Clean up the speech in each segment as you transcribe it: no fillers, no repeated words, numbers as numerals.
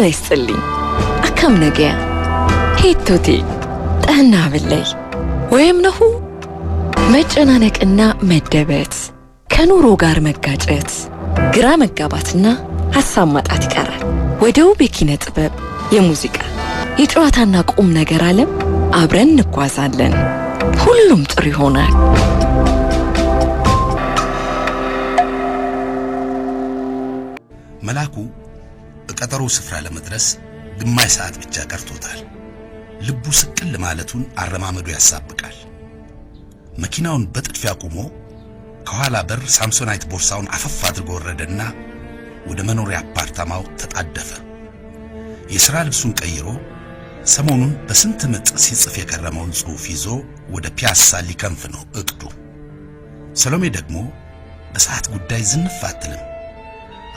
ጤና ይስጥልኝ አከም ነገያ ሄቶቴ ጠና ብለይ ወይም ነሁ መጨናነቅና መደበት ከኑሮ ጋር መጋጨት ግራ መጋባትና ሐሳብ ማጣት ይቀራል። ወደው በኪነ ጥበብ የሙዚቃ የጨዋታና ቁም ነገር ዓለም አብረን እንጓዛለን። ሁሉም ጥሩ ይሆናል። መላኩ በቀጠሮ ስፍራ ለመድረስ ግማሽ ሰዓት ብቻ ቀርቶታል። ልቡ ስቅል ማለቱን አረማመዱ ያሳብቃል። መኪናውን በጥድፊያ ቆሞ ከኋላ በር ሳምሶናይት ቦርሳውን አፈፍ አድርጎ ወረደና ወደ መኖሪያ አፓርታማው ተጣደፈ። የሥራ ልብሱን ቀይሮ ሰሞኑን በስንት ምጥ ሲጽፍ የከረመውን ጽሑፍ ይዞ ወደ ፒያሳ ሊከንፍ ነው እቅዱ። ሰሎሜ ደግሞ በሰዓት ጉዳይ ዝንፍ አትልም።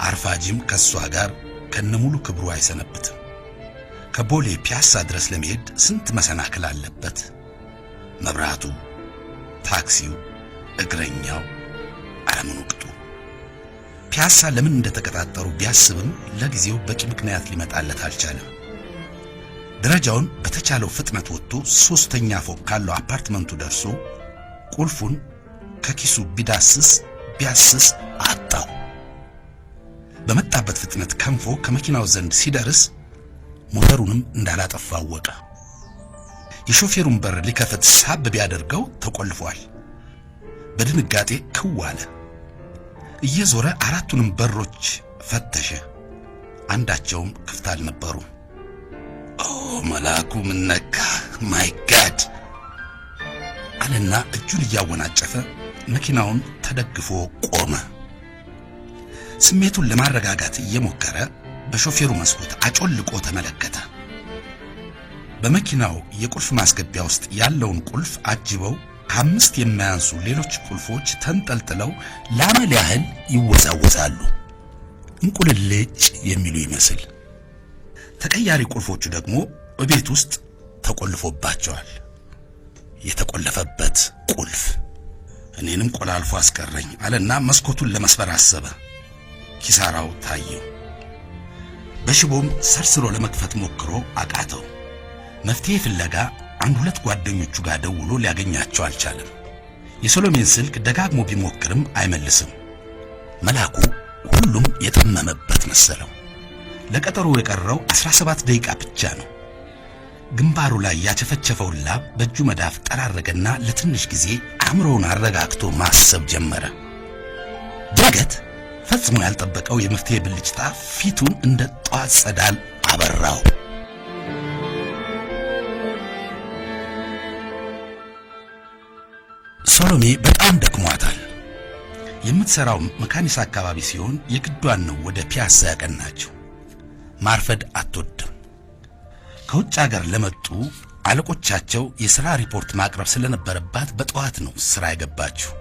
አርፋጂም ከሷ ጋር ከነሙሉ ክብሩ አይሰነብትም። ከቦሌ ፒያሳ ድረስ ለመሄድ ስንት መሰናክል አለበት። መብራቱ፣ ታክሲው፣ እግረኛው፣ አረምን ወቅቱ። ፒያሳ ለምን እንደተቀጣጠሩ ቢያስብም ለጊዜው በቂ ምክንያት ሊመጣለት አልቻለም። ደረጃውን በተቻለው ፍጥነት ወጥቶ ሶስተኛ ፎቅ ካለው አፓርትመንቱ ደርሶ ቁልፉን ከኪሱ ቢያስስ አጣው። በመጣበት ፍጥነት ከንፎ ከመኪናው ዘንድ ሲደርስ ሞተሩንም እንዳላጠፋ አወቀ። የሾፌሩን በር ሊከፍት ሳብ ቢያደርገው ተቆልፏል። በድንጋጤ ክው አለ። እየዞረ አራቱንም በሮች ፈተሸ። አንዳቸውም ክፍት አልነበሩም። ኦ መላኩ ምን ነካ? ማይ ጋድ አለና እጁን እያወናጨፈ መኪናውን ተደግፎ ቆመ። ስሜቱን ለማረጋጋት እየሞከረ በሾፌሩ መስኮት አጮልቆ ተመለከተ። በመኪናው የቁልፍ ማስገቢያ ውስጥ ያለውን ቁልፍ አጅበው ከአምስት የማያንሱ ሌሎች ቁልፎች ተንጠልጥለው ለአመል ያህል ይወዛወዛሉ። እንቁልልጭ የሚሉ ይመስል ተቀያሪ ቁልፎቹ ደግሞ በቤት ውስጥ ተቆልፎባቸዋል። የተቆለፈበት ቁልፍ እኔንም ቆላልፎ አስቀረኝ አለና መስኮቱን ለመስበር አሰበ። ኪሳራው ታየው። በሽቦም ሰርስሮ ለመክፈት ሞክሮ አቃተው። መፍትሄ ፍለጋ አንድ ሁለት ጓደኞቹ ጋር ደውሎ ሊያገኛቸው አልቻለም። የሰሎሜን ስልክ ደጋግሞ ቢሞክርም አይመልስም። መላኩ ሁሉም የጠመመበት መሰለው። ለቀጠሮ የቀረው 17 ደቂቃ ብቻ ነው። ግንባሩ ላይ ያቸፈቸፈውን ላብ በእጁ መዳፍ ጠራረገና ለትንሽ ጊዜ አእምሮውን አረጋግቶ ማሰብ ጀመረ። ድንገት ፈጽሞ ያልጠበቀው የመፍትሄ ብልጭታ ፊቱን እንደ ጧት ጸዳል አበራው። ሰሎሜ በጣም ደክሟታል። የምትሰራው መካኒሳ አካባቢ ሲሆን የግዷን ነው ወደ ፒያሳ ያቀናችው። ማርፈድ አትወድም። ከውጭ ሀገር ለመጡ አለቆቻቸው የሥራ ሪፖርት ማቅረብ ስለነበረባት በጠዋት ነው ሥራ የገባችው።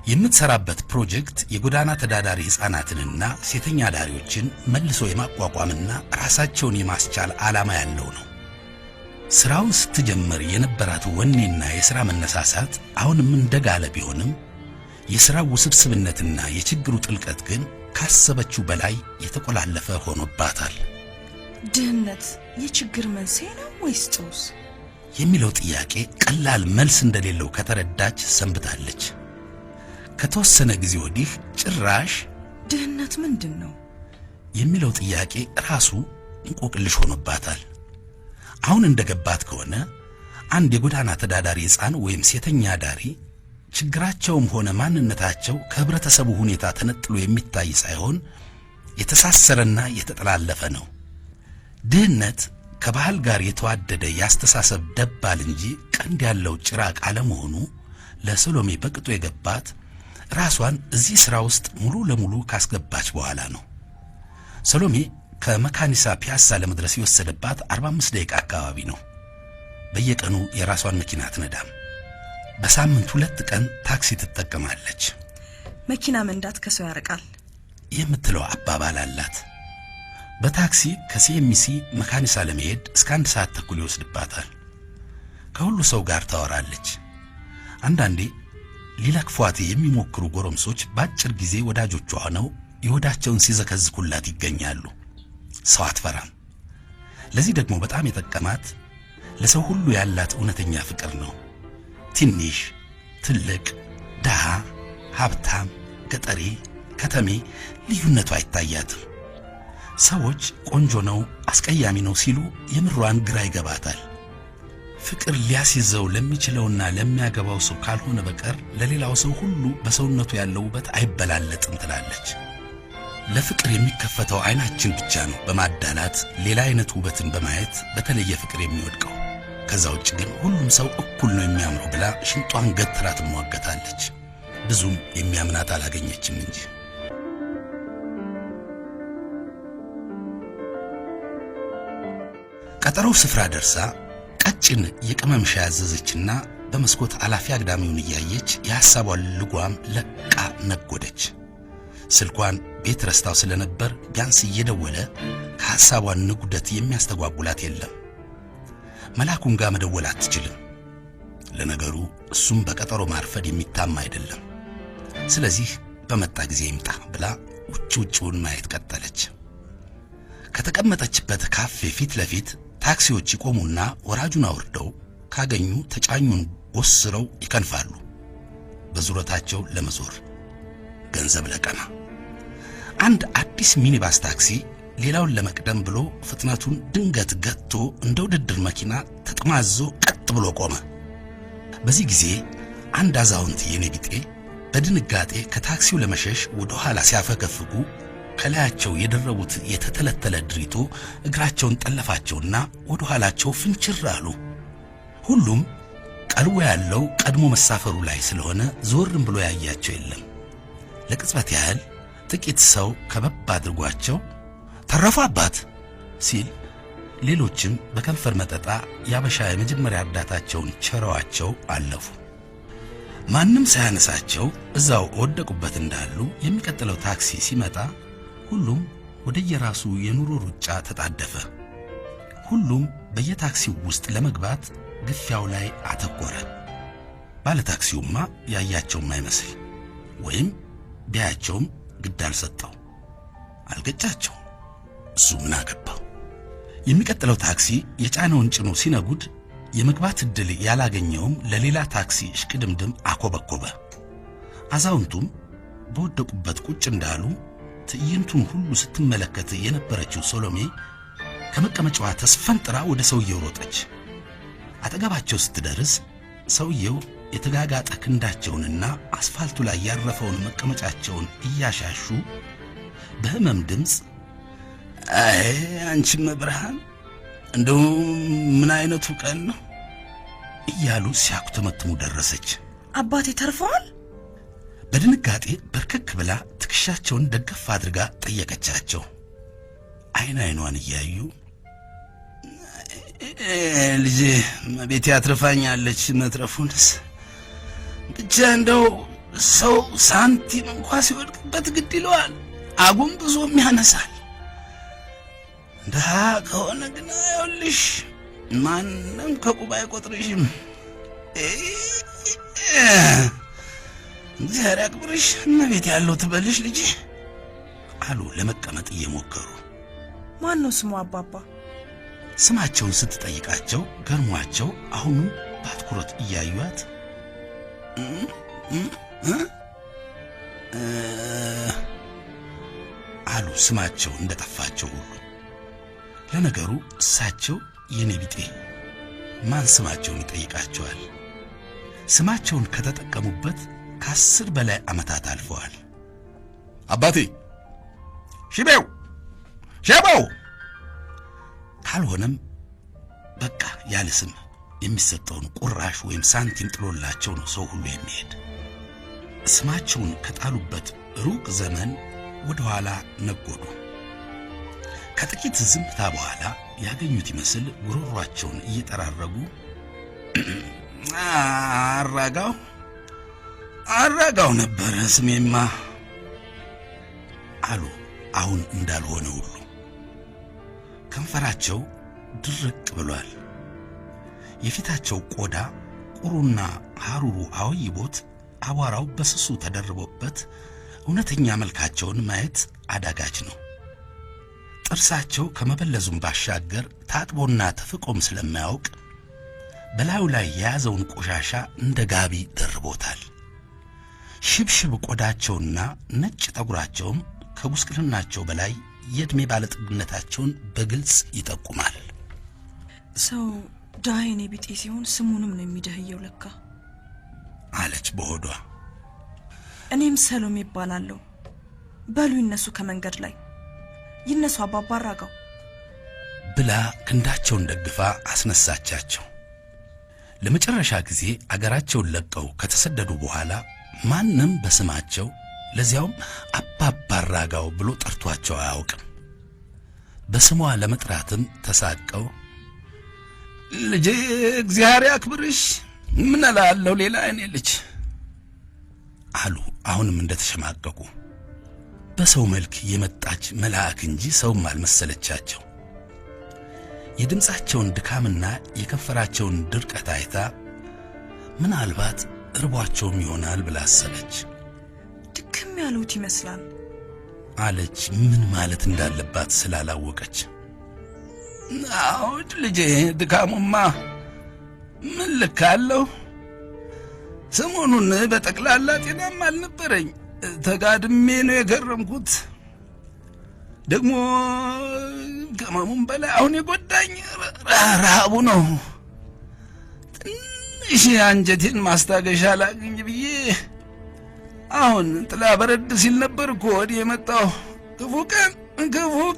የምትሰራበት ፕሮጀክት የጎዳና ተዳዳሪ ሕፃናትንና ሴተኛ ዳሪዎችን መልሶ የማቋቋምና ራሳቸውን የማስቻል ዓላማ ያለው ነው። ሥራውን ስትጀምር የነበራት ወኔና የሥራ መነሳሳት አሁንም እንደጋለ ቢሆንም የሥራው ውስብስብነትና የችግሩ ጥልቀት ግን ካሰበችው በላይ የተቆላለፈ ሆኖባታል። ድህነት የችግር መንስኤ ነው ወይስ ጦስ የሚለው ጥያቄ ቀላል መልስ እንደሌለው ከተረዳች ሰንብታለች። ከተወሰነ ጊዜ ወዲህ ጭራሽ ድህነት ምንድነው የሚለው ጥያቄ ራሱ እንቆቅልሽ ሆኖባታል። አሁን እንደገባት ከሆነ አንድ የጎዳና ተዳዳሪ ሕፃን ወይም ሴተኛ ዳሪ ችግራቸውም ሆነ ማንነታቸው ከህብረተሰቡ ሁኔታ ተነጥሎ የሚታይ ሳይሆን የተሳሰረና የተጠላለፈ ነው። ድህነት ከባህል ጋር የተዋደደ ያስተሳሰብ ደባል እንጂ ቀንድ ያለው ጭራቅ አለመሆኑ ለሰሎሜ በቅጡ የገባት ራሷን እዚህ ሥራ ውስጥ ሙሉ ለሙሉ ካስገባች በኋላ ነው። ሰሎሜ ከመካኒሳ ፒያሳ ለመድረስ የወሰደባት 45 ደቂቃ አካባቢ ነው። በየቀኑ የራሷን መኪና አትነዳም። በሳምንት 2 ቀን ታክሲ ትጠቀማለች። መኪና መንዳት ከሰው ያርቃል የምትለው አባባል አላት። በታክሲ ከሲኤምሲ መካኒሳ ለመሄድ እስከ 1 ሰዓት ተኩል ይወስድባታል። ከሁሉ ሰው ጋር ታወራለች። አንዳንዴ ሊለክፏት የሚሞክሩ ጎረምሶች ባጭር ጊዜ ወዳጆቿ ሆነው ይወዳቸውን ሲዘከዝኩላት ይገኛሉ። ሰው አትፈራም። ለዚህ ደግሞ በጣም የጠቀማት ለሰው ሁሉ ያላት እውነተኛ ፍቅር ነው። ትንሽ፣ ትልቅ፣ ደሃ፣ ሀብታም፣ ገጠሬ፣ ከተሜ ልዩነቱ አይታያትም። ሰዎች ቆንጆ ነው፣ አስቀያሚ ነው ሲሉ የምሯን ግራ ይገባታል። ፍቅር ሊያስይዘው ለሚችለውና ለሚያገባው ሰው ካልሆነ በቀር ለሌላው ሰው ሁሉ በሰውነቱ ያለው ውበት አይበላለጥም ትላለች። ለፍቅር የሚከፈተው አይናችን ብቻ ነው በማዳላት ሌላ አይነት ውበትን በማየት በተለየ ፍቅር የሚወድቀው። ከዛ ውጭ ግን ሁሉም ሰው እኩል ነው የሚያምረው ብላ ሽንጧን ገትራ ትሟገታለች። ብዙም የሚያምናት አላገኘችም እንጂ። ቀጠሮው ስፍራ ደርሳ ቀጭን የቅመም ሻይ ያዘዘችና በመስኮት አላፊ አግዳሚውን እያየች የሐሳቧን ልጓም ለቃ ነጎደች። ስልኳን ቤት ረስታው ስለነበር ቢያንስ እየደወለ ከሐሳቧን ንጉደት የሚያስተጓጉላት የለም። መላኩን ጋር መደወል አትችልም። ለነገሩ እሱም በቀጠሮ ማርፈድ የሚታማ አይደለም። ስለዚህ በመጣ ጊዜ ይምጣ ብላ ውጭውን ማየት ቀጠለች። ከተቀመጠችበት ካፌ ፊት ለፊት ታክሲዎች ይቆሙና ወራጁን አውርደው ካገኙ ተጫኙን ወስረው ይከንፋሉ። በዙረታቸው ለመዞር ገንዘብ ለቀማ። አንድ አዲስ ሚኒባስ ታክሲ ሌላውን ለመቅደም ብሎ ፍጥነቱን ድንገት ገትቶ እንደ ውድድር መኪና ተጥማዞ ቀጥ ብሎ ቆመ። በዚህ ጊዜ አንድ አዛውንት የኔቢጤ በድንጋጤ ከታክሲው ለመሸሽ ወደ ኋላ ሲያፈገፍጉ ከላያቸው የደረቡት የተተለተለ ድሪቶ እግራቸውን ጠለፋቸውና ወደ ኋላቸው ፍንችር አሉ። ሁሉም ቀልቦ ያለው ቀድሞ መሳፈሩ ላይ ስለሆነ ዞርም ብሎ ያያቸው የለም። ለቅጽበት ያህል ጥቂት ሰው ከበብ አድርጓቸው ተረፉ አባት ሲል፣ ሌሎችም በከንፈር መጠጣ ያበሻ የመጀመሪያ እርዳታቸውን ቸረዋቸው አለፉ። ማንም ሳያነሳቸው እዛው ወደቁበት እንዳሉ የሚቀጥለው ታክሲ ሲመጣ ሁሉም ወደየራሱ የኑሮ ሩጫ ተጣደፈ። ሁሉም በየታክሲው ውስጥ ለመግባት ግፊያው ላይ አተኮረ። ባለ ታክሲውማ ያያቸውም አይመስል ወይም ቢያያቸውም ግድ አልሰጠው፣ አልገጫቸው። እሱ ምን አገባው? የሚቀጥለው ታክሲ የጫነውን ጭኖ ሲነጉድ የመግባት ዕድል ያላገኘውም ለሌላ ታክሲ እሽቅድምድም አኮበኮበ። አዛውንቱም በወደቁበት ቁጭ እንዳሉ ትዕይንቱን ሁሉ ስትመለከት የነበረችው ሶሎሜ ከመቀመጫዋ ተስፈንጥራ ወደ ሰውየው ሮጠች። አጠገባቸው ስትደርስ ሰውየው የተጋጋጠ ክንዳቸውንና አስፋልቱ ላይ ያረፈውን መቀመጫቸውን እያሻሹ በህመም ድምፅ አይ አንቺም ብርሃን እንደው ምን አይነቱ ቀን ነው እያሉ ሲያኩተመትሙ ደረሰች። አባቴ ተርፈዋል? በድንጋጤ በርከክ ብላ ትከሻቸውን ደገፍ አድርጋ ጠየቀቻቸው። አይን አይኗን እያዩ ልጄ ቤቴ አትረፋኛለች፣ መትረፉንስ ብቻ እንደው ሰው ሳንቲም እንኳን ሲወድቅበት ግድ ይለዋል፣ አጎንብሶም ያነሳል። ደሃ ከሆነ ግን አይወልሽ ማንም ከቁባይ ቆጥርሽም እግዚአብሔር ያክብርሽ እመቤት ያለው ትበልሽ ልጅ አሉ ለመቀመጥ እየሞከሩ። ማን ነው ስሙ አባባ? ስማቸውን ስትጠይቃቸው ገርሟቸው አሁኑ በአትኩሮት እያዩት አሉ ስማቸው እንደጠፋቸው ሁሉ። ለነገሩ እሳቸው የኔ ቢጤ ማን ስማቸውን ይጠይቃቸዋል? ስማቸውን ከተጠቀሙበት ከ10 በላይ ዓመታት አልፈዋል። አባቴ ሽቤው ሸባው ካልሆነም በቃ ያለ ስም የሚሰጠውን ቁራሽ ወይም ሳንቲም ጥሎላቸው ነው ሰው ሁሉ የሚሄድ። ስማቸውን ከጣሉበት ሩቅ ዘመን ወደ ኋላ ነጎዱ። ከጥቂት ዝምታ በኋላ ያገኙት ይመስል ጉሮሯቸውን እየጠራረጉ አራጋው ነበር ስሜማ አሉ። አሁን እንዳልሆነ ሁሉ ከንፈራቸው ድርቅ ብሏል። የፊታቸው ቆዳ ቁሩና ሐሩሩ አወይቦት አቧራው በስሱ ተደርቦበት እውነተኛ መልካቸውን ማየት አዳጋች ነው። ጥርሳቸው ከመበለዙም ባሻገር ታጥቦና ተፍቆም ስለማያውቅ በላዩ ላይ የያዘውን ቆሻሻ እንደ ጋቢ ደርቦታል። ሽብሽብ ቆዳቸውና ነጭ ጠጉራቸውም ከጉስቅልናቸው በላይ የዕድሜ ባለጠግነታቸውን በግልጽ ይጠቁማል። ሰው ዳይኔ ቢጤ ሲሆን ስሙንም ነው የሚደህየው ለካ አለች በሆዷ። እኔም ሰሎሜ ይባላለሁ። በሉ ይነሱ ከመንገድ ላይ ይነሱ አባባ አራጋው ብላ ክንዳቸውን ደግፋ አስነሳቻቸው። ለመጨረሻ ጊዜ አገራቸውን ለቀው ከተሰደዱ በኋላ ማንም በስማቸው ለዚያውም አባባ አራጋው ብሎ ጠርቷቸው አያውቅም። በስሟ ለመጥራትም ተሳቀው ልጄ እግዚአብሔር ያክብርሽ ምን እላለሁ ሌላ እኔ ልጅ አሉ። አሁንም እንደተሸማቀቁ በሰው መልክ የመጣች መልአክ እንጂ ሰውም አልመሰለቻቸው። የድምጻቸውን ድካምና የከንፈራቸውን ድርቀት አይታ ምናልባት እርቧቸውም ይሆናል ብላ አሰበች። ድክም ያሉት ይመስላል አለች ምን ማለት እንዳለባት ስላላወቀች። አውድ ልጄ ድካሙማ ምን ልካለሁ? ሰሞኑን በጠቅላላ ጤናም አልነበረኝ። ተጋድሜ ነው የገረምኩት። ደግሞ ከመሙም በላይ አሁን የጎዳኝ ረሃቡ ነው። ትንሽ አንጀቴን ማስታገሻ ላግኝ ብዬ አሁን ጥላ በረድ ሲል ነበር እኮ ወዲህ የመጣው። ክፉ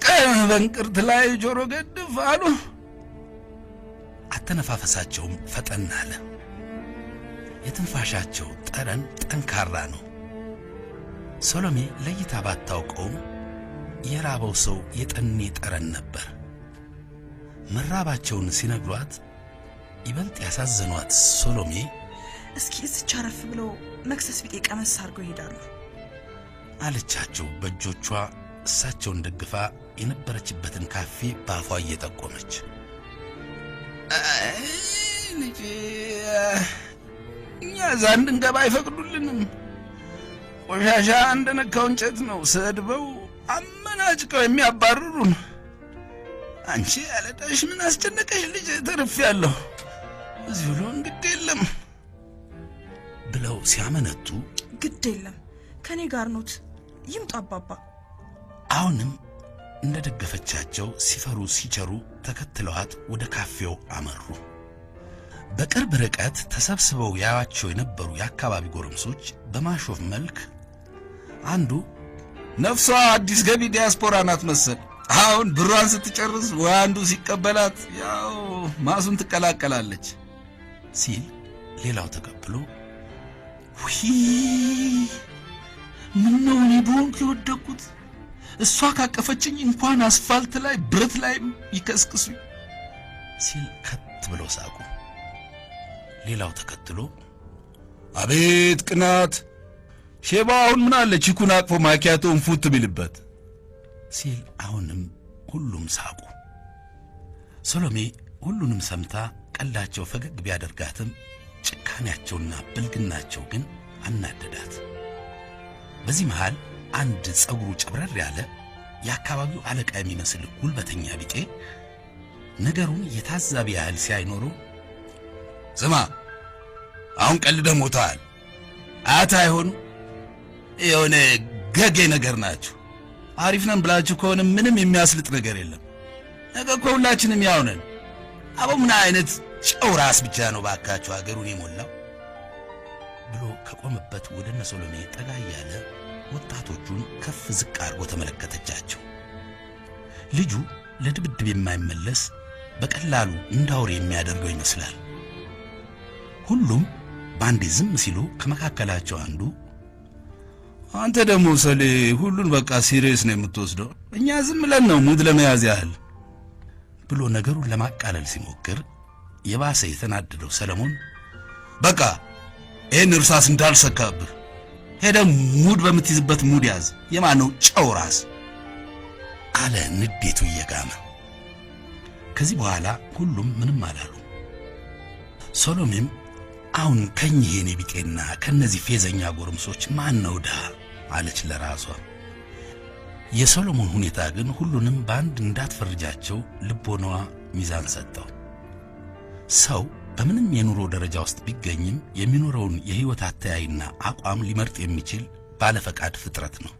ቀን በእንቅርት ላይ ጆሮ ገድፍ አሉ። አተነፋፈሳቸውም ፈጠን አለ። የትንፋሻቸው ጠረን ጠንካራ ነው። ሰሎሜ ለይታ ባታውቀውም የራበው ሰው የጠኔ ጠረን ነበር። መራባቸውን ሲነግሯት ይበልጥ ያሳዘኗት ሰሎሜ እስኪ እዚች አረፍ ብለው መክሰስ ቢጤ ቀመስ አድርገው ይሄዳሉ አለቻቸው በእጆቿ እሳቸውን ደግፋ የነበረችበትን ካፌ ባፏ እየጠቆመች። ልጄ እኛ ዛንድ እንገባ አይፈቅዱልንም። ቆሻሻ እንደነካው እንጨት ነው ሰድበው አመናጭቀው የሚያባርሩን። አንቺ ያለዳሽ ምን አስጨነቀሽ ልጅ? ተርፌያለሁ እዚህ ብሎ እንግድ የለም ብለው ሲያመነቱ ግድ የለም ከኔ ጋር ኖት ይምጡ አባባ። አሁንም እንደደገፈቻቸው ሲፈሩ ሲቸሩ ተከትለዋት ወደ ካፌው አመሩ። በቅርብ ርቀት ተሰብስበው ያያቸው የነበሩ የአካባቢ ጎረምሶች በማሾፍ መልክ አንዱ ነፍሷ አዲስ ገቢ ዲያስፖራ ናት መሰል አሁን ብሯን ስትጨርስ ወይ አንዱ ሲቀበላት ያው ማሱን ትቀላቀላለች ሲል፣ ሌላው ተቀብሎ ውይ ምነው እኔ በሆንኩ የወደቅኩት እሷ ካቀፈችኝ እንኳን አስፋልት ላይ ብረት ላይ ይከስክሱ ሲል ከት ብለው ሳቁ። ሌላው ተከትሎ አቤት ቅናት ሼባውን ምን አለ ቺኩን አቅፎ ማኪያቶን ፉት ቢልበት ሲል አሁንም ሁሉም ሳቁ። ሰሎሜ ሁሉንም ሰምታ ቀልዳቸው ፈገግ ቢያደርጋትም ጭካኔያቸውና ብልግናቸው ግን አናደዳት። በዚህ መሃል አንድ ጸጉሩ ጨብረር ያለ የአካባቢው አለቃ የሚመስል ጉልበተኛ ቢጤ ነገሩን የታዛቢ ያህል ሲያይኖሩ ስማ አሁን ቀልደ ሞታል አታ አይሆኑ የሆነ ገጌ ነገር ናችሁ። አሪፍ ነን ብላችሁ ከሆነ ምንም የሚያስልጥ ነገር የለም። ነገ እኮ ሁላችንም ያው ነን። አቦ ምን አይነት ጨው ራስ ብቻ ነው ባካችሁ አገሩን የሞላው ብሎ ከቆመበት ወደ እነ ሰሎሜ ጠጋ ያለ ወጣቶቹን ከፍ ዝቅ አድርጎ ተመለከተቻቸው። ልጁ ለድብድብ የማይመለስ በቀላሉ እንዳውር የሚያደርገው ይመስላል። ሁሉም ባንዴ ዝም ሲሉ ከመካከላቸው አንዱ አንተ ደግሞ ሰሌ ሁሉን በቃ ሲሪየስ ነው የምትወስደው፣ እኛ ዝም ብለን ነው ሙድ ለመያዝ ያህል ብሎ ነገሩን ለማቃለል ሲሞክር የባሰ የተናደደው ሰለሞን በቃ ይህን እርሳስ እንዳልሰካብህ ሄደ ሙድ በምትይዝበት ሙድ ያዝ፣ የማነው ጨው ራስ አለ ንዴቱ እየጋመ። ከዚህ በኋላ ሁሉም ምንም አላሉ። ሰሎሜም አሁን ከኚህ የኔ ቢጤና ከነዚህ ፌዘኛ ጎረምሶች ማን ነው ድሃ አለች ለራሷ። የሶሎሞን ሁኔታ ግን ሁሉንም በአንድ እንዳትፈርጃቸው ልቦናዋ ሚዛን ሰጠው። ሰው በምንም የኑሮ ደረጃ ውስጥ ቢገኝም የሚኖረውን የህይወት አተያይና አቋም ሊመርጥ የሚችል ባለፈቃድ ፍጥረት ነው።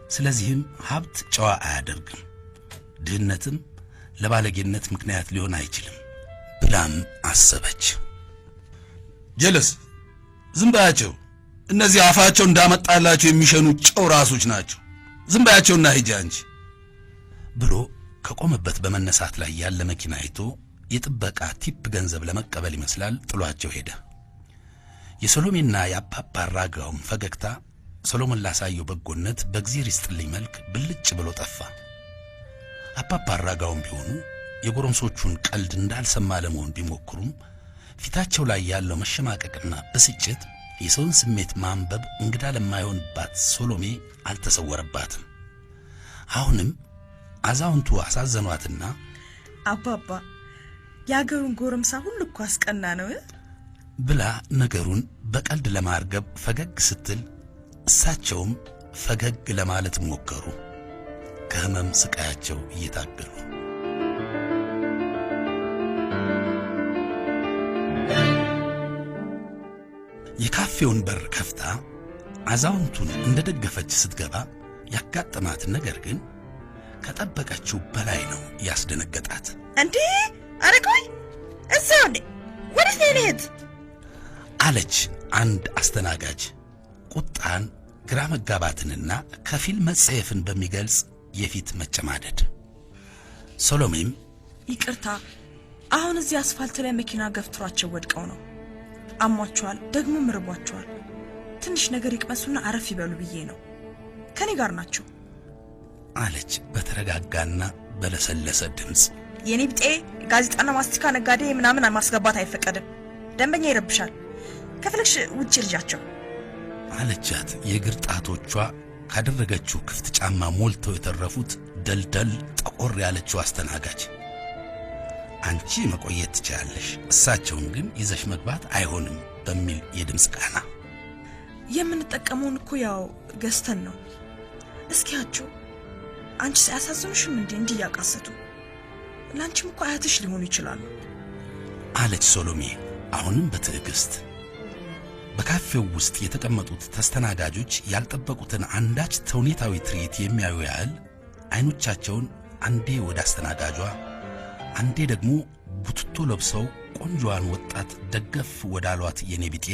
ስለዚህም ሀብት ጨዋ አያደርግም፣ ድህነትም ለባለጌነት ምክንያት ሊሆን አይችልም ብላም አሰበች። ጀለስ ዝም በያቸው፣ እነዚህ አፋቸው እንዳመጣላቸው የሚሸኑ ጨው ራሶች ናቸው፣ ዝም በያቸውና ሂጂ አንቺ ብሎ ከቆመበት በመነሳት ላይ ያለ መኪና አይቶ የጥበቃ ቲፕ ገንዘብ ለመቀበል ይመስላል ጥሏቸው ሄደ። የሶሎሜና የአባባ አራጋውም ፈገግታ ሶሎሞን ላሳየው በጎነት በእግዚአብሔር ይስጥልኝ መልክ ብልጭ ብሎ ጠፋ። አባባ አራጋውም ቢሆኑ የጎረምሶቹን ቀልድ እንዳልሰማ ለመሆን ቢሞክሩም ፊታቸው ላይ ያለው መሸማቀቅና ብስጭት የሰውን ስሜት ማንበብ እንግዳ ለማይሆንባት ሶሎሜ አልተሰወረባትም። አሁንም አዛውንቱ አሳዘኗትና አባባ ያገሩን ጎረምሳ ሁሉ እኮ አስቀና ነው ብላ ነገሩን በቀልድ ለማርገብ ፈገግ ስትል እሳቸውም ፈገግ ለማለት ሞከሩ፣ ከህመም ስቃያቸው እየታገሉ። የካፌውን በር ከፍታ አዛውንቱን እንደደገፈች ስትገባ ያጋጠማት ነገር ግን ከጠበቀችው በላይ ነው ያስደነገጣት። እንዴ አረቆይ እዛው ነኝ፣ ወዴት ነው የሄድት? አለች አንድ አስተናጋጅ ቁጣን፣ ግራ መጋባትንና ከፊል መጸየፍን በሚገልጽ የፊት መጨማደድ። ሶሎሜም ይቅርታ፣ አሁን እዚህ አስፋልት ላይ መኪና ገፍትሯቸው ወድቀው ነው። አሟቸዋል፣ ደግሞ ምርቧቸዋል። ትንሽ ነገር ይቅመሱና አረፍ ይበሉ ብዬ ነው። ከኔ ጋር ናቸው አለች በተረጋጋና በለሰለሰ ድምፅ። የኔ ብጤ ጋዜጣና ማስቲካ ነጋዴ ምናምን ማስገባት አይፈቀድም፣ ደንበኛ ይረብሻል። ከፍለሽ ውጪ ልጃቸው አለቻት። የእግር ጣቶቿ ካደረገችው ክፍት ጫማ ሞልተው የተረፉት ደልደል ጠቆር ያለችው አስተናጋጅ። አንቺ መቆየት ትችያለሽ፣ እሳቸውን ግን ይዘሽ መግባት አይሆንም በሚል የድምፅ ቃና። የምንጠቀመውን እኮ ያው ገዝተን ነው። እስኪያቸው አንቺ ሳያሳዝኑሽም እንዲህ ያቃሰቱ? ላንቺም እኮ አያትሽ ሊሆኑ ይችላሉ አለች ሶሎሜ አሁንም በትዕግስት። በካፌው ውስጥ የተቀመጡት ተስተናጋጆች ያልጠበቁትን አንዳች ተውኔታዊ ትርኢት የሚያዩ ያህል አይኖቻቸውን አንዴ ወደ አስተናጋጇ አንዴ ደግሞ ቡትቶ ለብሰው ቆንጆዋን ወጣት ደገፍ ወዳሏት የኔቢጤ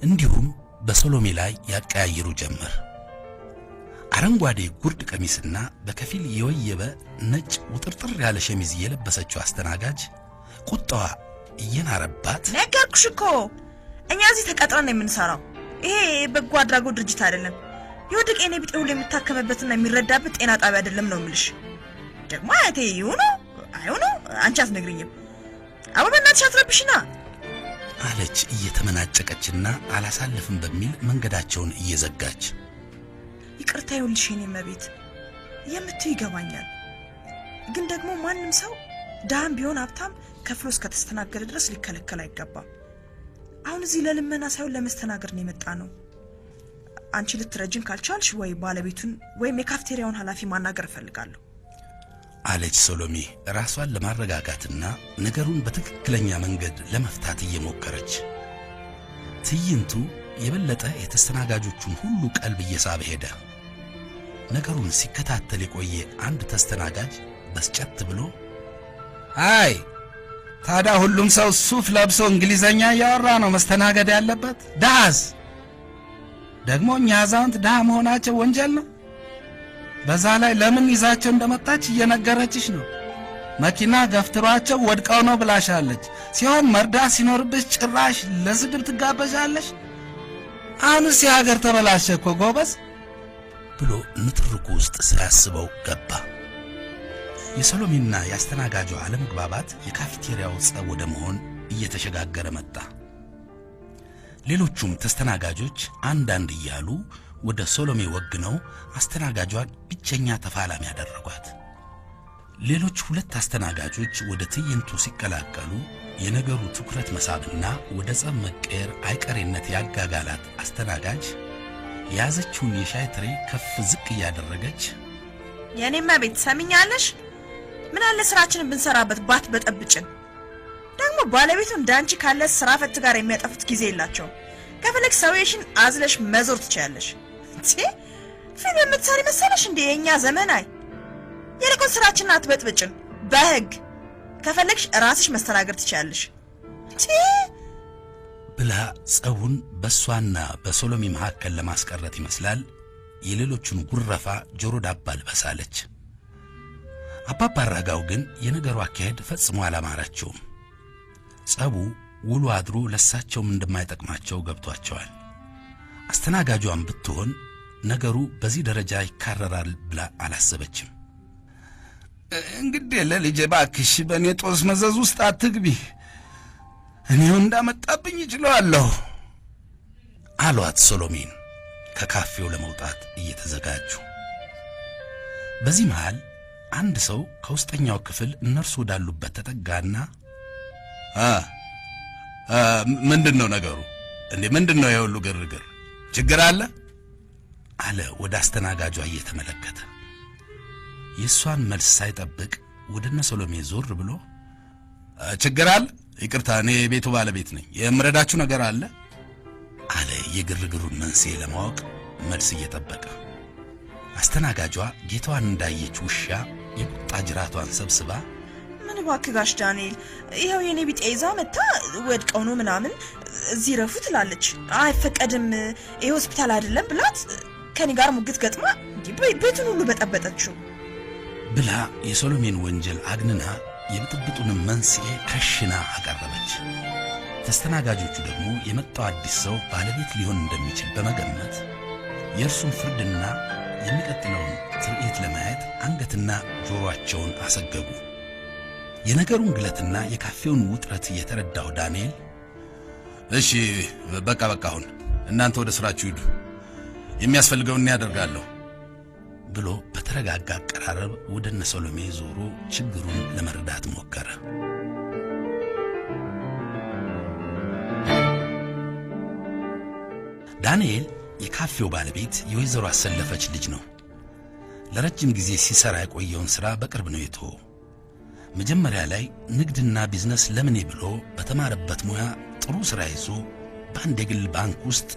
እንዲሁም በሶሎሜ ላይ ያቀያይሩ ጀመር። አረንጓዴ ጉርድ ቀሚስና በከፊል የወየበ ነጭ ውጥርጥር ያለ ሸሚዝ የለበሰችው አስተናጋጅ ቁጣዋ እየናረባት፣ ነገርኩሽ እኮ እኛ እዚህ ተቀጥረን ነው የምንሰራው። ይሄ በጎ አድራጎት ድርጅት አይደለም። የወደቀ የኔቢጤ ሁሉ የሚታከምበትና የሚረዳበት ጤና ጣቢያ አይደለም ነው የምልሽ። ደግሞ አያቴ ይሁኑ አይሁኑ አንቺ አትነግሪኝም። አባ በእናትሽ አትረብሽና አለች እየተመናጨቀችና አላሳልፍም በሚል መንገዳቸውን እየዘጋች። ይቅርታ ይሁንልሽ የኔ መቤት፣ የምትይ ይገባኛል። ግን ደግሞ ማንም ሰው ዳም ቢሆን ሀብታም ከፍሎ እስከተስተናገደ ድረስ ሊከለከል አይገባም። አሁን እዚህ ለልመና ሳይሆን ለመስተናገድ ነው የመጣ ነው። አንቺ ልትረጅን ካልቻልሽ ወይ ባለቤቱን ወይም የካፍቴሪያውን ኃላፊ ማናገር እፈልጋለሁ አለች ሶሎሜ ራሷን ለማረጋጋትና ነገሩን በትክክለኛ መንገድ ለመፍታት እየሞከረች። ትዕይንቱ የበለጠ የተስተናጋጆቹን ሁሉ ቀልብ እየሳበ ሄደ። ነገሩን ሲከታተል የቆየ አንድ ተስተናጋጅ በስጨት ብሎ አይ ታዲያ ሁሉም ሰው ሱፍ ለብሶ እንግሊዘኛ እያወራ ነው መስተናገድ ያለበት? ዳስ ደግሞ እኛ አዛውንት ዳ መሆናቸው ወንጀል ነው። በዛ ላይ ለምን ይዛቸው እንደመጣች እየነገረችሽ ነው። መኪና ገፍትሯቸው ወድቀው ነው ብላሻለች። ሲሆን መርዳት ሲኖርብሽ ጭራሽ ለስድብ ትጋበዣለሽ። አሁንስ የሀገር ተበላሸ እኮ ጎበዝ ብሎ ንትርኩ ውስጥ ሳያስበው ገባ። የሶሎሜና ያስተናጋጇ አለመግባባት የካፌቴሪያው ጸብ ወደ መሆን እየተሸጋገረ መጣ። ሌሎቹም ተስተናጋጆች አንዳንድ እያሉ ወደ ሶሎሜ ወግነው አስተናጋጇን ብቸኛ ተፋላሚ ያደረጓት። ሌሎች ሁለት አስተናጋጆች ወደ ትዕይንቱ ሲቀላቀሉ የነገሩ ትኩረት መሳብና ወደ ጸብ መቀየር አይቀሬነት ያጋጋላት አስተናጋጅ የያዘችውን የሻይ ትሬ ከፍ ዝቅ እያደረገች የኔማ ቤት ሰሚኛለሽ? ምን አለ ስራችንን ብንሰራበት ባት በጠብጭን። ደግሞ ባለቤቱ እንዳንቺ ካለ ስራ ፈት ጋር የሚያጠፉት ጊዜ የላቸው። ከፈለክ ሰውዬሽን አዝለሽ መዞር ትችያለሽ። ፊልም የምትሰሪ መሰለሽ እንዴ? የኛ ዘመናይ የልቆን ስራችንን አትበጥብጭን። በህግ ከፈለክሽ ራስሽ መስተናገር ትችያለሽ ብላ ጸቡን በሷና በሶሎሜ መካከል ለማስቀረት ይመስላል የሌሎቹን ጉረፋ ጆሮ ዳባ ልበሳለች። አባባ አራጋው ግን የነገሩ አካሄድ ፈጽሞ አላማራቸውም። ጸቡ ውሎ አድሮ ለሳቸውም እንደማይጠቅማቸው ገብቷቸዋል። አስተናጋጇን ብትሆን ነገሩ በዚህ ደረጃ ይካረራል ብላ አላሰበችም። እንግዲህ ለልጄ እባክሽ በእኔ ጦስ መዘዝ ውስጥ አትግቢ፣ እኔው እንዳመጣብኝ እችላለሁ አሏት ሶሎሜን ከካፌው ለመውጣት እየተዘጋጁ። በዚህ መሃል አንድ ሰው ከውስጠኛው ክፍል እነርሱ ወዳሉበት ተጠጋና ምንድነው ነገሩ እንዴ? ምንድነው የሁሉ ግርግር? ችግር አለ አለ ወደ አስተናጋጇ እየተመለከተ። የሷን መልስ ሳይጠብቅ ወደነ ሶሎሜ ዞር ብሎ ችግር አለ? ይቅርታ፣ እኔ የቤቱ ባለቤት ነኝ፣ የምረዳችሁ ነገር አለ አለ የግርግሩን መንስኤ ለማወቅ መልስ እየጠበቀ። አስተናጋጇ ጌታዋን እንዳየች ውሻ የቁጣ ጅራቷን ሰብስባ ምን እባክህ ጋሽ ዳንኤል፣ ይኸው የኔ ቢጤ ይዛ መታ ወድቀው ነው ምናምን እዚህ ረፉ ትላለች። አይፈቀድም፣ ይሄ ሆስፒታል አይደለም ብላት ከኔ ጋር ሙግት ገጥማ ቤቱን ሁሉ በጠበጠችው ብላ የሶሎሜን ወንጀል አግንና የብጥብጡን መንስኤ ከሽና አቀረበች። ተስተናጋጆቹ ደግሞ የመጣው አዲስ ሰው ባለቤት ሊሆን እንደሚችል በመገመት የእርሱን ፍርድና የሚቀጥለውን ትርኢት ለማየት አንገትና ጆሮአቸውን አሰገጉ። የነገሩን ግለትና የካፌውን ውጥረት የተረዳው ዳንኤል እሺ በቃ አሁን እናንተ ወደ ስራችሁ ሂዱ፣ የሚያስፈልገውን ያደርጋለሁ ብሎ በተረጋጋ አቀራረብ ወደነ ሶሎሜ ዞሮ ችግሩን ለመረዳት ሞከረ። ዳንኤል የካፌው ባለቤት የወይዘሮ አሰለፈች ልጅ ነው። ለረጅም ጊዜ ሲሰራ የቆየውን ሥራ በቅርብ ነው የተወው። መጀመሪያ ላይ ንግድና ቢዝነስ ለምኔ ብሎ በተማረበት ሙያ ጥሩ ሥራ ይዞ በአንድ የግል ባንክ ውስጥ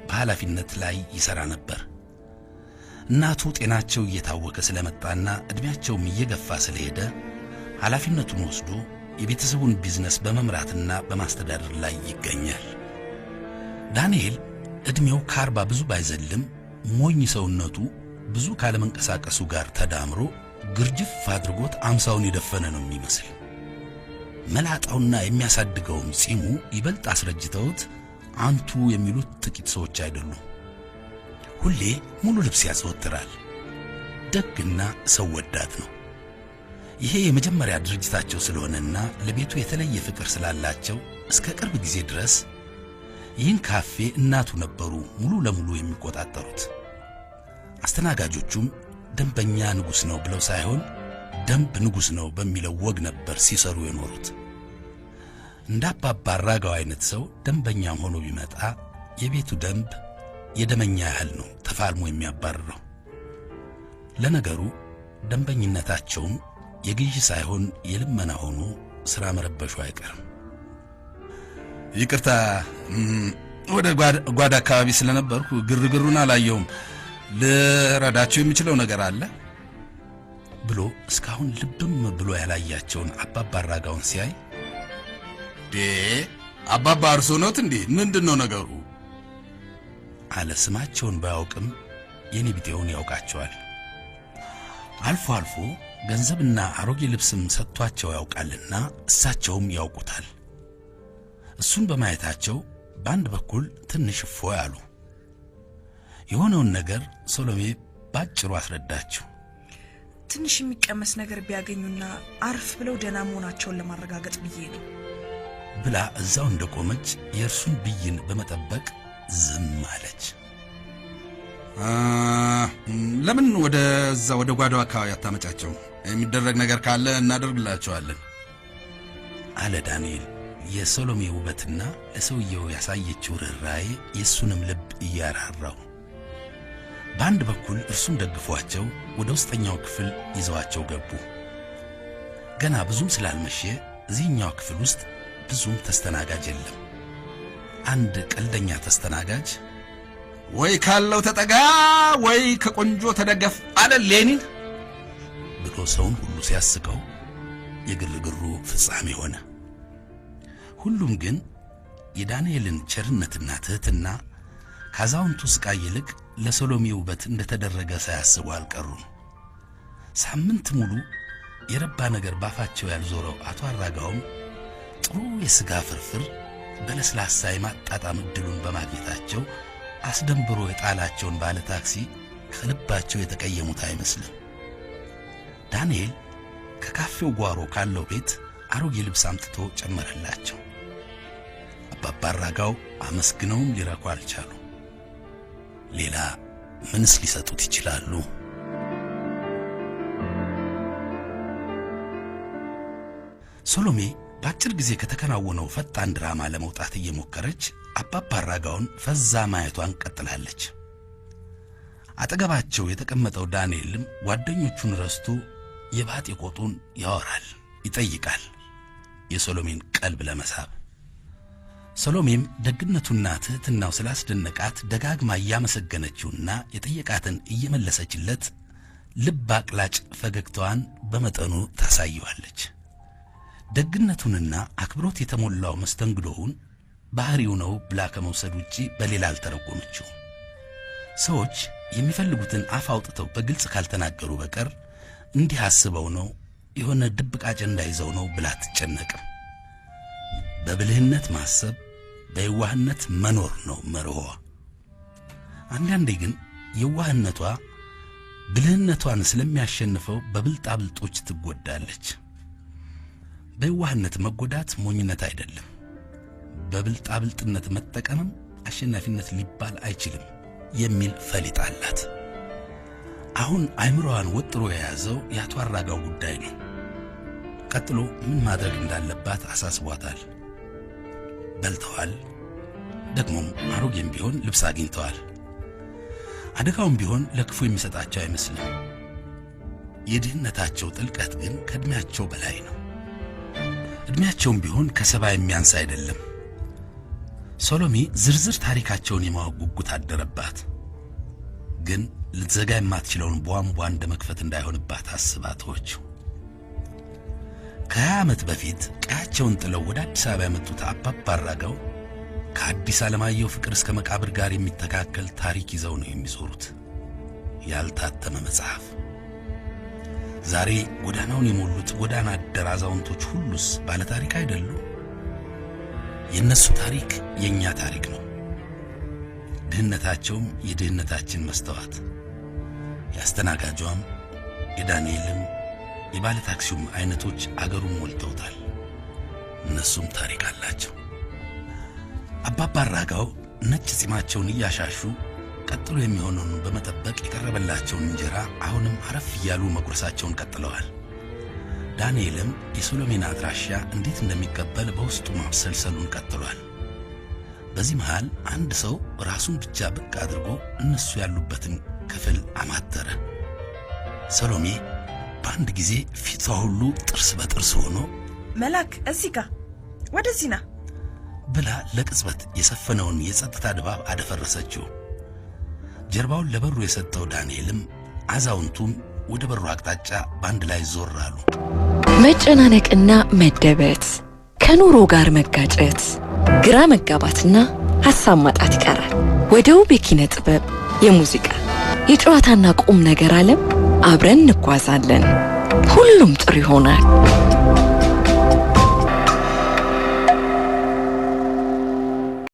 በኃላፊነት ላይ ይሠራ ነበር። እናቱ ጤናቸው እየታወከ ስለመጣና ዕድሜያቸውም እየገፋ ስለሄደ ኃላፊነቱን ወስዶ የቤተሰቡን ቢዝነስ በመምራትና በማስተዳደር ላይ ይገኛል። ዳንኤል ዕድሜው ከ40 ብዙ ባይዘልም ሞኝ ሰውነቱ ብዙ ካለመንቀሳቀሱ ጋር ተዳምሮ ግርጅፍ አድርጎት 50ውን የደፈነ ነው የሚመስል። መላጣውና የሚያሳድገውም ጺሙ ይበልጥ አስረጅተውት አንቱ የሚሉት ጥቂት ሰዎች አይደሉም። ሁሌ ሙሉ ልብስ ያዘወትራል። ደግና ሰው ወዳድ ነው። ይሄ የመጀመሪያ ድርጅታቸው ስለሆነና ለቤቱ የተለየ ፍቅር ስላላቸው እስከ ቅርብ ጊዜ ድረስ ይህን ካፌ እናቱ ነበሩ ሙሉ ለሙሉ የሚቆጣጠሩት። አስተናጋጆቹም ደንበኛ ንጉሥ ነው ብለው ሳይሆን ደንብ ንጉሥ ነው በሚለው ወግ ነበር ሲሰሩ የኖሩት። እንደ አባባ አራጋው አይነት ሰው ደንበኛም ሆኖ ቢመጣ የቤቱ ደንብ የደመኛ ያህል ነው ተፋልሞ የሚያባርረው። ለነገሩ ደንበኝነታቸውም የግዢ ሳይሆን የልመና ሆኖ ሥራ መረበሹ አይቀርም። ይቅርታ፣ ወደ ጓዳ አካባቢ ስለነበርኩ ግርግሩን አላየውም። ልረዳቸው የሚችለው ነገር አለ ብሎ እስካሁን ልብም ብሎ ያላያቸውን አባባ አራጋውን ሲያይ አባባ እርሶ ነዎት እንዴ? ምንድነው ነገሩ አለ። ስማቸውን ባያውቅም የኔ ቢጤውን ያውቃቸዋል። አልፎ አልፎ ገንዘብና አሮጌ ልብስም ሰጥቷቸው ያውቃልና እሳቸውም ያውቁታል። እሱን በማየታቸው በአንድ በኩል ትንሽ እፎይ አሉ። የሆነውን ነገር ሶሎሜ ባጭሩ አስረዳቸው። ትንሽ የሚቀመስ ነገር ቢያገኙና አርፍ ብለው ደህና መሆናቸውን ለማረጋገጥ ብዬ ነው ብላ እዛው እንደቆመች የእርሱን ብይን በመጠበቅ ዝም አለች። ለምን ወደ ጓዳው አካባቢ አታመጫቸው? የሚደረግ ነገር ካለ እናደርግላቸዋለን አለ ዳንኤል። የሶሎሜ ውበትና ለሰውየው ያሳየችው ርኅራኄ የእሱንም ልብ እያራራው። በአንድ በኩል እርሱን ደግፏቸው ወደ ውስጠኛው ክፍል ይዘዋቸው ገቡ። ገና ብዙም ስላልመሸ እዚህኛው ክፍል ውስጥ ብዙም ተስተናጋጅ የለም። አንድ ቀልደኛ ተስተናጋጅ ወይ ካለው ተጠጋ ወይ ከቆንጆ ተደገፍ አለ ሌኒን ብሎ ሰውን ሁሉ ሲያስቀው የግርግሩ ፍጻሜ ሆነ። ሁሉም ግን የዳንኤልን ቸርነትና ትህትና ካዛውንቱ ስቃይ ይልቅ ለሰሎሜ ውበት እንደተደረገ ሳያስቡ አልቀሩም። ሳምንት ሙሉ የረባ ነገር ባፋቸው ያልዞረው አቶ አራጋውም ጥሩ የሥጋ ፍርፍር በለስላሳ የማጣጣም ዕድሉን በማግኘታቸው አስደንብሮ የጣላቸውን ባለ ታክሲ ከልባቸው የተቀየሙት አይመስልም። ዳንኤል ከካፌው ጓሮ ካለው ቤት አሮጌ ልብስ አምጥቶ ጨመረላቸው። አባባ አራጋው አመስግነውም ሊረኩ አልቻሉ። ሌላ ምንስ ሊሰጡት ይችላሉ? ሰሎሜ በአጭር ጊዜ ከተከናወነው ፈጣን ድራማ ለመውጣት እየሞከረች አባባ አራጋውን ፈዛ ማየቷን ቀጥላለች። አጠገባቸው የተቀመጠው ዳንኤልም ጓደኞቹን ረስቶ የባጤ ቆጡን ያወራል፣ ይጠይቃል፣ የሰሎሜን ቀልብ ለመሳብ። ሰሎሜም ደግነቱና ትህትናው ስላስደነቃት ደጋግማ እያመሰገነችውና የጠየቃትን እየመለሰችለት ልብ አቅላጭ ፈገግታዋን በመጠኑ ታሳየዋለች። ደግነቱንና አክብሮት የተሞላው መስተንግዶውን ባህሪው ነው ብላ ከመውሰድ ውጪ በሌላ አልተረጎመችው። ሰዎች የሚፈልጉትን አፍ አውጥተው በግልጽ ካልተናገሩ በቀር እንዲህ አስበው ነው የሆነ ድብቅ አጀንዳ ይዘው ነው ብላ አትጨነቅም። በብልህነት ማሰብ፣ በየዋህነት መኖር ነው መርሆዋ። አንዳንዴ ግን የዋህነቷ ብልህነቷን ስለሚያሸንፈው በብልጣብልጦች ትጎዳለች። በየዋህነት መጎዳት ሞኝነት አይደለም። በብልጣብልጥነት መጠቀምም አሸናፊነት ሊባል አይችልም የሚል ፈሊጥ አላት። አሁን አይምሮዋን ወጥሮ የያዘው የአቶ አራጋው ጉዳይ ነው። ቀጥሎ ምን ማድረግ እንዳለባት አሳስቧታል። በልተዋል፣ ደግሞም አሮጌም ቢሆን ልብስ አግኝተዋል። አደጋውም ቢሆን ለክፉ የሚሰጣቸው አይመስልም። የድህነታቸው ጥልቀት ግን ከእድሜያቸው በላይ ነው። እድሜያቸውም ቢሆን ከሰባ የሚያንስ አይደለም። ሰሎሜ ዝርዝር ታሪካቸውን የማወቅ ጉጉት አደረባት። ግን ልትዘጋ የማትችለውን ቧንቧ እንደ መክፈት እንዳይሆንባት አስባ ተወችው። ከ20 ዓመት በፊት ቀያቸውን ጥለው ወደ አዲስ አበባ የመጡት አባባ አራጋው ከአዲስ ዓለማየሁ ፍቅር እስከ መቃብር ጋር የሚተካከል ታሪክ ይዘው ነው የሚዞሩት። ያልታተመ መጽሐፍ። ዛሬ ጎዳናውን የሞሉት ጎዳና አደር አዛውንቶች ሁሉስ ባለ ታሪክ አይደሉ? የነሱ ታሪክ የኛ ታሪክ ነው። ድህነታቸውም የድህነታችን መስተዋት። ያስተናጋጇም የዳንኤልም የባለ ታክሲውም አይነቶች አገሩን ሞልተውታል። እነሱም ታሪክ አላቸው። አባባ አራጋው ነጭ ጺማቸውን እያሻሹ ቀጥሎ የሚሆነውን በመጠበቅ የቀረበላቸውን እንጀራ አሁንም አረፍ እያሉ መቁረሳቸውን ቀጥለዋል። ዳንኤልም የሰሎሜን አድራሻ እንዴት እንደሚቀበል በውስጡ ማብሰልሰሉን ቀጥሏል። በዚህ መሃል አንድ ሰው ራሱን ብቻ ብቅ አድርጎ እነሱ ያሉበትን ክፍል አማተረ። ሰሎሜ በአንድ ጊዜ ፊቷ ሁሉ ጥርስ በጥርስ ሆኖ መላክ እዚህ ጋር ወደዚህ ና ብላ ለቅጽበት የሰፈነውን የጸጥታ ድባብ አደፈረሰችው። ጀርባውን ለበሩ የሰጠው ዳንኤልም አዛውንቱም ወደ በሩ አቅጣጫ ባንድ ላይ ዞር አሉ። መጨናነቅና መደበት፣ ከኑሮ ጋር መጋጨት፣ ግራ መጋባትና ሐሳብ ማጣት ይቀራል። ወደ ውብ የኪነ ጥበብ፣ የሙዚቃ፣ የጨዋታና ቁም ነገር ዓለም አብረን እንጓዛለን። ሁሉም ጥሩ ይሆናል።